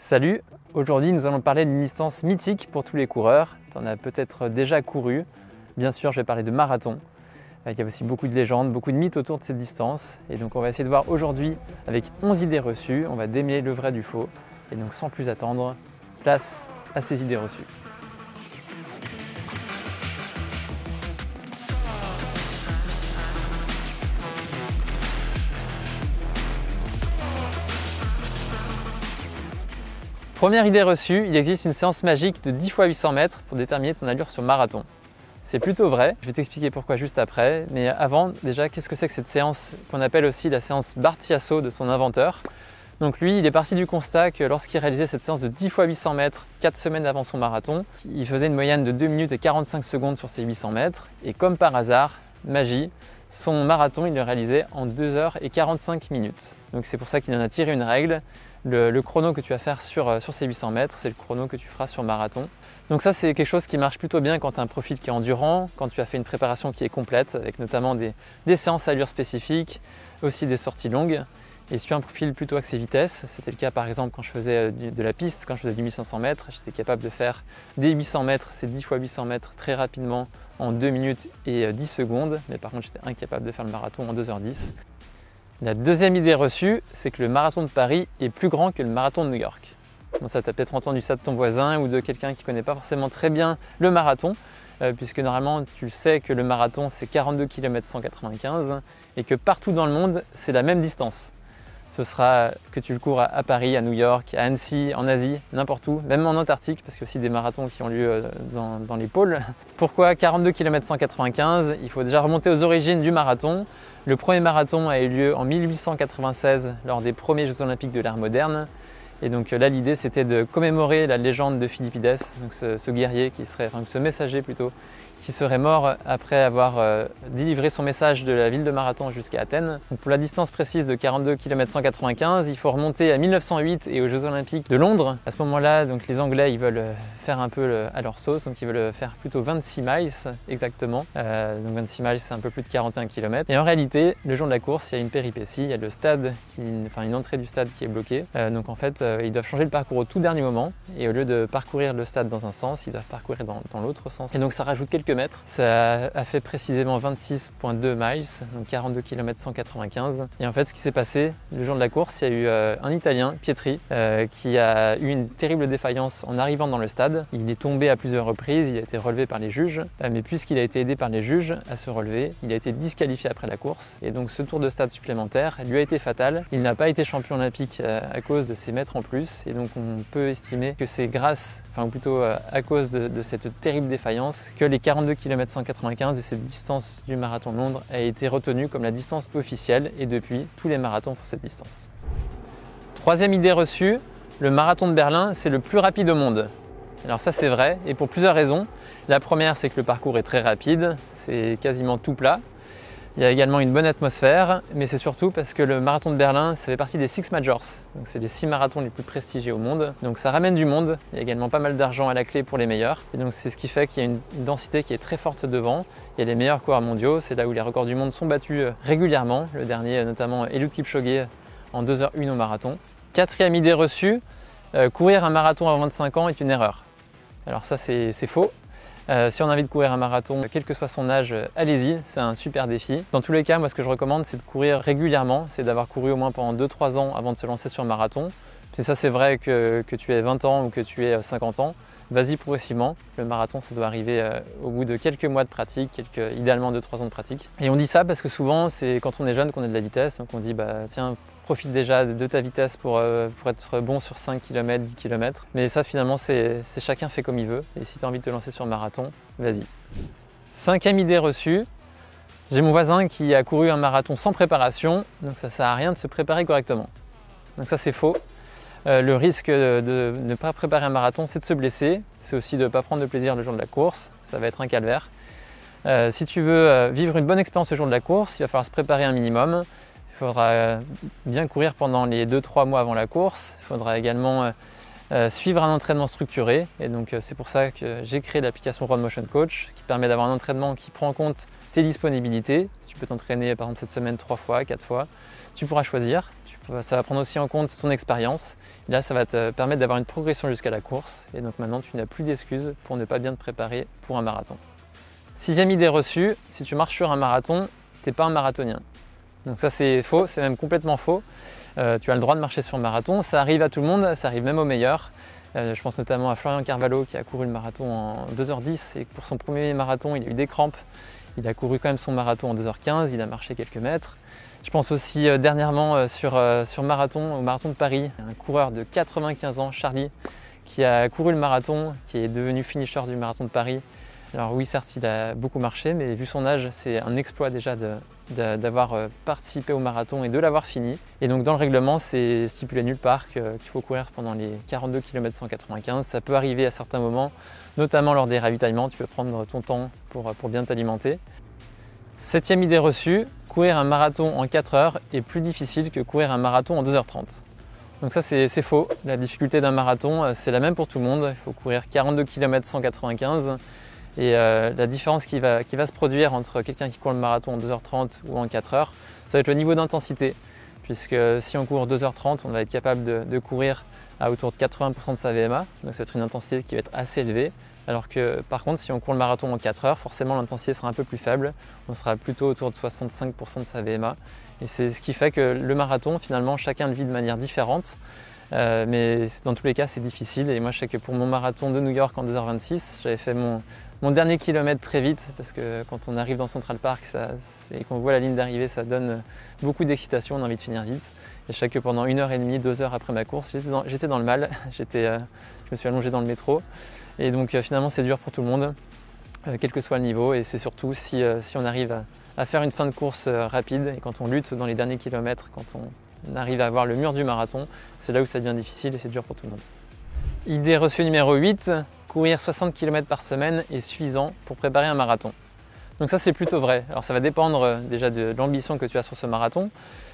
Salut, aujourd'hui nous allons parler d'une distance mythique pour tous les coureurs. Tu en as peut-être déjà couru. Bien sûr, je vais parler de marathon. Il y a aussi beaucoup de légendes, beaucoup de mythes autour de cette distance. Et donc on va essayer de voir aujourd'hui avec 11 idées reçues. On va démêler le vrai du faux. Et donc sans plus attendre, place à ces idées reçues. Première idée reçue, il existe une séance magique de 10 x 800 mètres pour déterminer ton allure sur marathon. C'est plutôt vrai, je vais t'expliquer pourquoi juste après, mais avant, déjà, qu'est-ce que c'est que cette séance qu'on appelle aussi la séance Bartiasso de son inventeur? Donc lui, il est parti du constat que lorsqu'il réalisait cette séance de 10 x 800 mètres 4 semaines avant son marathon, il faisait une moyenne de 2 minutes et 45 secondes sur ses 800 mètres, et comme par hasard, magie, son marathon, il le réalisait en 2 heures et 45 minutes. Donc c'est pour ça qu'il en a tiré une règle. Le chrono que tu vas faire sur ces 800 mètres, c'est le chrono que tu feras sur marathon. Donc ça, c'est quelque chose qui marche plutôt bien quand tu as un profil qui est endurant, quand tu as fait une préparation qui est complète, avec notamment des séances à allure spécifique, aussi des sorties longues. Et si tu as un profil plutôt axé vitesse, c'était le cas par exemple quand je faisais de la piste, quand je faisais du 1500 mètres, j'étais capable de faire des 800 mètres, c'est 10 x 800 mètres très rapidement en 2 minutes et 10 secondes, mais par contre j'étais incapable de faire le marathon en 2h10. La deuxième idée reçue, c'est que le marathon de Paris est plus grand que le marathon de New York. Bon, ça, tu as peut-être entendu ça de ton voisin ou de quelqu'un qui ne connaît pas forcément très bien le marathon, puisque normalement tu sais que le marathon c'est 42 km 195 et que partout dans le monde c'est la même distance. Ce sera que tu le cours à Paris, à New York, à Annecy, en Asie, n'importe où, même en Antarctique, parce qu'il y a aussi des marathons qui ont lieu dans les pôles. Pourquoi 42 km 195? Il faut déjà remonter aux origines du marathon. Le premier marathon a eu lieu en 1896 lors des premiers Jeux Olympiques de l'ère moderne. Et donc là, l'idée, c'était de commémorer la légende de Philippides, donc ce guerrier ce messager plutôt, qui serait mort après avoir délivré son message de la ville de Marathon jusqu'à Athènes. Donc pour la distance précise de 42 km 195, il faut remonter à 1908 et aux Jeux Olympiques de Londres. À ce moment-là, donc les Anglais, ils veulent faire un peu à leur sauce, donc ils veulent faire plutôt 26 miles exactement. Donc 26 miles, c'est un peu plus de 41 km. Et en réalité, le jour de la course, il y a une péripétie, il y a le stade, une entrée du stade qui est bloquée. Donc en fait, ils doivent changer le parcours au tout dernier moment, et au lieu de parcourir le stade dans un sens, ils doivent parcourir dans l'autre sens. Et donc ça rajoute quelques mètres. Ça a fait précisément 26,2 miles, donc 42 km 195. Et en fait, ce qui s'est passé le jour de la course, il y a eu un Italien, Pietri, qui a eu une terrible défaillance en arrivant dans le stade. Il est tombé à plusieurs reprises, il a été relevé par les juges, mais puisqu'il a été aidé par les juges à se relever, il a été disqualifié après la course. Et donc ce tour de stade supplémentaire lui a été fatal. Il n'a pas été champion olympique à cause de ces mètres en plus. Et donc on peut estimer que c'est grâce, ou plutôt à cause de cette terrible défaillance, que les 42 km 195 et cette distance du marathon de Londres a été retenue comme la distance officielle, et depuis, tous les marathons font cette distance. Troisième idée reçue, le marathon de Berlin, c'est le plus rapide au monde. Alors ça c'est vrai, et pour plusieurs raisons. La première, c'est que le parcours est très rapide, c'est quasiment tout plat. Il y a également une bonne atmosphère, mais c'est surtout parce que le marathon de Berlin, ça fait partie des Six Majors. Donc c'est les 6 marathons les plus prestigieux au monde. Donc ça ramène du monde, il y a également pas mal d'argent à la clé pour les meilleurs. Et donc c'est ce qui fait qu'il y a une densité qui est très forte devant. Il y a les meilleurs coureurs mondiaux, c'est là où les records du monde sont battus régulièrement. Le dernier notamment Eliud Kipchoge en 2h01 au marathon. Quatrième idée reçue, courir un marathon à 25 ans est une erreur. Alors ça c'est faux. Si on a envie de courir un marathon, quel que soit son âge, allez-y, c'est un super défi. Dans tous les cas, moi ce que je recommande, c'est de courir régulièrement, c'est d'avoir couru au moins pendant 2-3 ans avant de se lancer sur un marathon. Si ça c'est vrai que tu aies 20 ans ou que tu aies 50 ans, vas-y progressivement. Le marathon, ça doit arriver au bout de quelques mois de pratique, idéalement 2-3 ans de pratique. Et on dit ça parce que souvent, c'est quand on est jeune qu'on a de la vitesse, donc on dit tiens, profite déjà de ta vitesse pour être bon sur 5 km, 10 km. Mais ça finalement, c'est chacun fait comme il veut. Et si tu as envie de te lancer sur un marathon, vas-y. Cinquième idée reçue, j'ai mon voisin qui a couru un marathon sans préparation, donc ça sert à rien de se préparer correctement. Donc ça c'est faux. Le risque de ne pas préparer un marathon, c'est de se blesser. C'est aussi de ne pas prendre de plaisir le jour de la course. Ça va être un calvaire. Si tu veux vivre une bonne expérience le jour de la course, il va falloir se préparer un minimum. Il faudra bien courir pendant les 2-3 mois avant la course. Il faudra également suivre un entraînement structuré. Et donc c'est pour ça que j'ai créé l'application Run Motion Coach qui te permet d'avoir un entraînement qui prend en compte tes disponibilités. Si tu peux t'entraîner par exemple cette semaine 3 fois, 4 fois, tu pourras choisir. Ça va prendre aussi en compte ton expérience. Et là, ça va te permettre d'avoir une progression jusqu'à la course. Et donc maintenant, tu n'as plus d'excuses pour ne pas bien te préparer pour un marathon. 6e idée reçue, si tu marches sur un marathon, tu n'es pas un marathonien. Donc ça c'est faux, c'est même complètement faux. Tu as le droit de marcher sur un marathon, ça arrive à tout le monde, ça arrive même aux meilleurs. Je pense notamment à Florian Carvalho qui a couru le marathon en 2h10 et pour son premier marathon, il a eu des crampes. Il a couru quand même son marathon en 2h15, il a marché quelques mètres. Je pense aussi dernièrement sur marathon, au marathon de Paris, un coureur de 95 ans, Charlie, qui a couru le marathon, qui est devenu finisher du marathon de Paris. Alors oui, certes, il a beaucoup marché, mais vu son âge, c'est un exploit déjà d'avoir participé au marathon et de l'avoir fini. Et donc dans le règlement, c'est stipulé nulle part qu'il faut courir pendant les 42 km 195. Ça peut arriver à certains moments, notamment lors des ravitaillements, tu peux prendre ton temps pour bien t'alimenter. 7e idée reçue, courir un marathon en 4 heures est plus difficile que courir un marathon en 2h30. Donc ça c'est faux, la difficulté d'un marathon c'est la même pour tout le monde, il faut courir 42 km 195 et la différence qui va se produire entre quelqu'un qui court le marathon en 2h30 ou en 4 heures, ça va être le niveau d'intensité, puisque si on court 2h30, on va être capable de courir à autour de 80% de sa VMA, donc ça va être une intensité qui va être assez élevée. Alors que par contre, si on court le marathon en 4 heures, forcément l'intensité sera un peu plus faible. On sera plutôt autour de 65% de sa VMA. Et c'est ce qui fait que le marathon, finalement, chacun le vit de manière différente. Mais dans tous les cas, c'est difficile. Et moi, je sais que pour mon marathon de New York en 2h26, j'avais fait mon dernier kilomètre très vite. Parce que quand on arrive dans Central Park et qu'on voit la ligne d'arrivée, ça donne beaucoup d'excitation, on a envie de finir vite. Et je sais que pendant 1h30, 2 heures après ma course, j'étais dans le mal. Je me suis allongé dans le métro. Et donc finalement c'est dur pour tout le monde, quel que soit le niveau, et c'est surtout si on arrive à faire une fin de course rapide et quand on lutte dans les derniers kilomètres, quand on arrive à avoir le mur du marathon, c'est là où ça devient difficile et c'est dur pour tout le monde. Idée reçue numéro 8, courir 60 km par semaine est suffisant pour préparer un marathon. Donc ça c'est plutôt vrai. Alors ça va dépendre déjà de l'ambition que tu as sur ce marathon,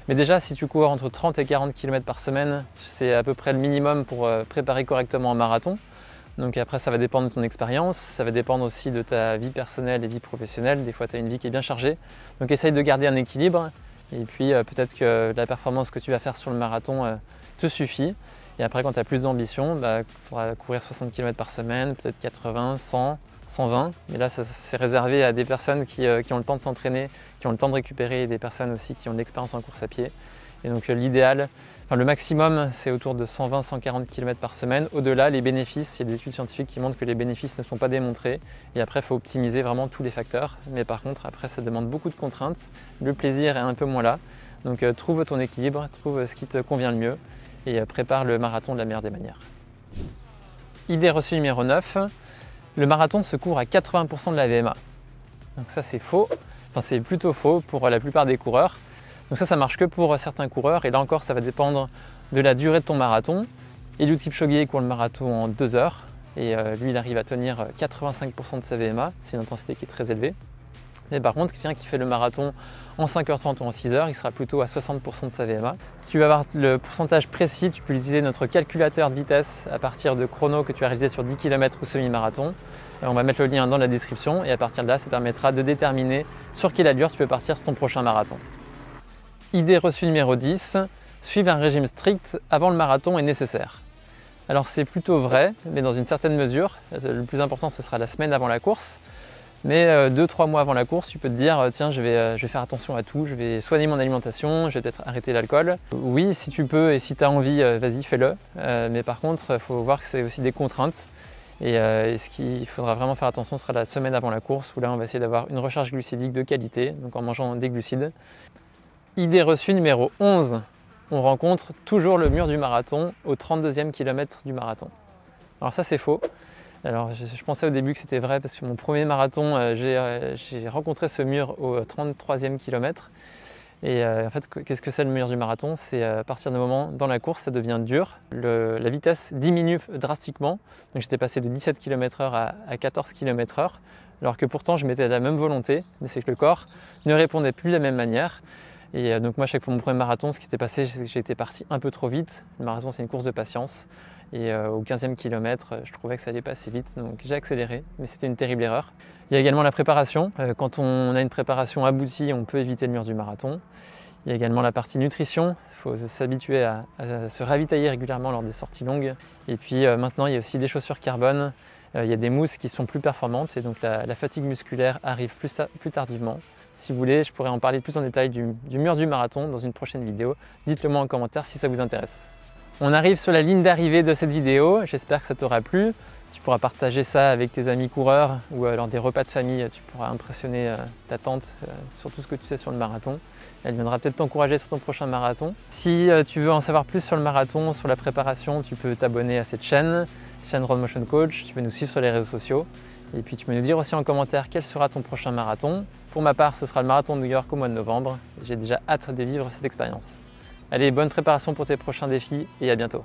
mais déjà si tu cours entre 30 et 40 km par semaine, c'est à peu près le minimum pour préparer correctement un marathon. Donc après ça va dépendre de ton expérience, ça va dépendre aussi de ta vie personnelle et vie professionnelle. Des fois tu as une vie qui est bien chargée, donc essaye de garder un équilibre et puis peut-être que la performance que tu vas faire sur le marathon te suffit. Et après quand tu as plus d'ambition, il faudra courir 60 km par semaine, peut-être 80, 100, 120. Mais là c'est réservé à des personnes qui ont le temps de s'entraîner, qui ont le temps de récupérer et des personnes aussi qui ont de l'expérience en course à pied. Et donc l'idéal, le maximum, c'est autour de 120-140 km par semaine. Au-delà, les bénéfices, il y a des études scientifiques qui montrent que les bénéfices ne sont pas démontrés. Et après, il faut optimiser vraiment tous les facteurs. Mais par contre, après, ça demande beaucoup de contraintes. Le plaisir est un peu moins là. Donc trouve ton équilibre, trouve ce qui te convient le mieux et prépare le marathon de la meilleure des manières. Idée reçue numéro 9, le marathon se court à 80% de la VMA. Donc ça, c'est faux. Enfin, c'est plutôt faux pour la plupart des coureurs. Donc ça marche que pour certains coureurs et là encore ça va dépendre de la durée de ton marathon. Eliud Kipchoge court le marathon en 2 heures et lui il arrive à tenir 85% de sa VMA, c'est une intensité qui est très élevée. Mais par contre quelqu'un qui fait le marathon en 5h30 ou en 6 heures, il sera plutôt à 60% de sa VMA. Si tu veux avoir le pourcentage précis, tu peux utiliser notre calculateur de vitesse à partir de chronos que tu as réalisé sur 10 km ou semi-marathon. On va mettre le lien dans la description et à partir de là ça permettra de déterminer sur quelle allure tu peux partir sur ton prochain marathon. Idée reçue numéro 10, suivre un régime strict avant le marathon est nécessaire. Alors c'est plutôt vrai, mais dans une certaine mesure. Le plus important ce sera la semaine avant la course. Mais 2-3 mois avant la course, tu peux te dire tiens je vais faire attention à tout, je vais soigner mon alimentation, je vais peut-être arrêter l'alcool. Oui si tu peux et si tu as envie, vas-y fais-le. Mais par contre il faut voir que c'est aussi des contraintes. Et ce qu'il faudra vraiment faire attention ce sera la semaine avant la course où là on va essayer d'avoir une recharge glucidique de qualité, donc en mangeant des glucides. Idée reçue numéro 11, on rencontre toujours le mur du marathon au 32e kilomètre du marathon. Alors ça c'est faux. Alors je pensais au début que c'était vrai parce que mon premier marathon, j'ai rencontré ce mur au 33e kilomètre. Et en fait, qu'est-ce que c'est le mur du marathon? C'est à partir d'un moment dans la course, ça devient dur. La vitesse diminue drastiquement. Donc j'étais passé de 17 km/h à 14 km/h. Alors que pourtant je mettais la même volonté, mais c'est que le corps ne répondait plus de la même manière. Et donc moi, je sais que pour mon premier marathon, ce qui s'était passé, c'est que j'étais parti un peu trop vite. Le marathon, c'est une course de patience. Et au 15e kilomètre, je trouvais que ça allait pas assez vite, donc j'ai accéléré, mais c'était une terrible erreur. Il y a également la préparation. Quand on a une préparation aboutie, on peut éviter le mur du marathon. Il y a également la partie nutrition. Il faut s'habituer à se ravitailler régulièrement lors des sorties longues. Et puis maintenant, il y a aussi des chaussures carbone. Il y a des mousses qui sont plus performantes et donc la fatigue musculaire arrive plus tardivement. Si vous voulez, je pourrais en parler plus en détail du mur du marathon dans une prochaine vidéo. Dites-le moi en commentaire si ça vous intéresse. On arrive sur la ligne d'arrivée de cette vidéo. J'espère que ça t'aura plu. Tu pourras partager ça avec tes amis coureurs ou lors des repas de famille. Tu pourras impressionner ta tante sur tout ce que tu sais sur le marathon. Elle viendra peut-être t'encourager sur ton prochain marathon. Si tu veux en savoir plus sur le marathon, sur la préparation, tu peux t'abonner à cette chaîne Road Motion Coach. Tu peux nous suivre sur les réseaux sociaux. Et puis tu peux nous dire aussi en commentaire quel sera ton prochain marathon. Pour ma part, ce sera le marathon de New York au mois de novembre. J'ai déjà hâte de vivre cette expérience. Allez, bonne préparation pour tes prochains défis et à bientôt.